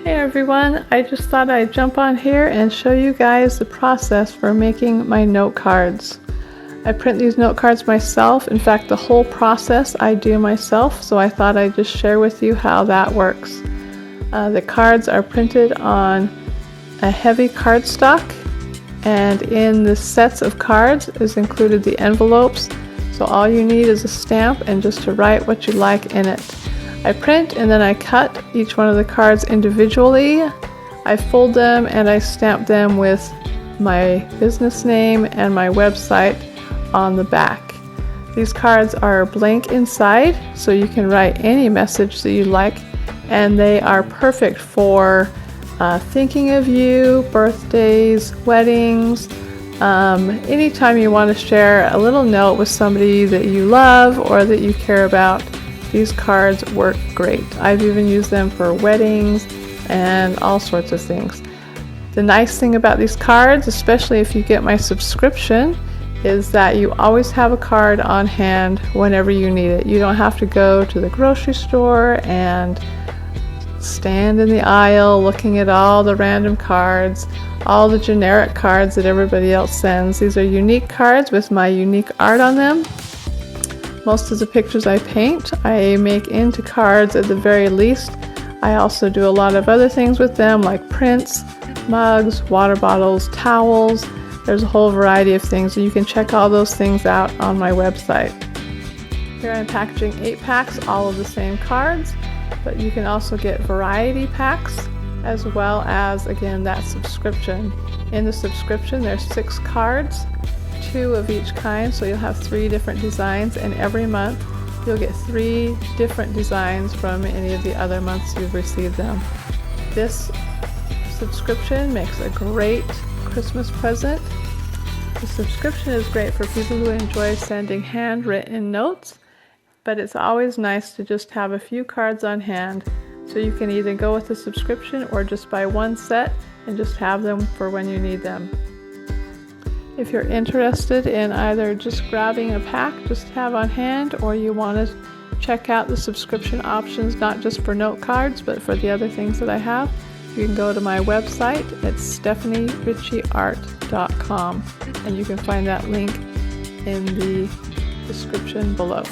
Hey everyone, I just thought I'd jump on here and show you guys the process for making my note cards. I print these note cards myself. In fact, the whole process I do myself, so I thought I'd just share with you how that works. The cards are printed on a heavy cardstock, and in the sets of cards is included the envelopes, so all you need is a stamp and just to write what you like in it. I print and then I cut each one of the cards individually. I fold them and I stamp them with my business name and my website on the back. These cards are blank inside, so you can write any message that you like, and they are perfect for thinking of you, birthdays, weddings, anytime you want to share a little note with somebody that you love or that you care about. These cards work great. I've even used them for weddings and all sorts of things. The nice thing about these cards, especially if you get my subscription, is that you always have a card on hand whenever you need it. You don't have to go to the grocery store and stand in the aisle looking at all the random cards, all the generic cards that everybody else sends. These are unique cards with my unique art on them. Most of the pictures I paint, I make into cards at the very least. I also do a lot of other things with them, like prints, mugs, water bottles, towels. There's a whole variety of things, and you can check all those things out on my website. Here I'm packaging 8 packs, all of the same cards, but you can also get variety packs, as well as, again, that subscription. In the subscription, there's 6 cards, 2 of each kind, so you'll have 3 different designs, and every month you'll get 3 different designs from any of the other months you've received them. This subscription makes a great Christmas present. The subscription is great for people who enjoy sending handwritten notes, but it's always nice to just have a few cards on hand, so you can either go with the subscription or just buy one set and just have them for when you need them. If you're interested in either just grabbing a pack just to have on hand, or you want to check out the subscription options, not just for note cards, but for the other things that I have, you can go to my website at stephanieritchieart.com, and you can find that link in the description below.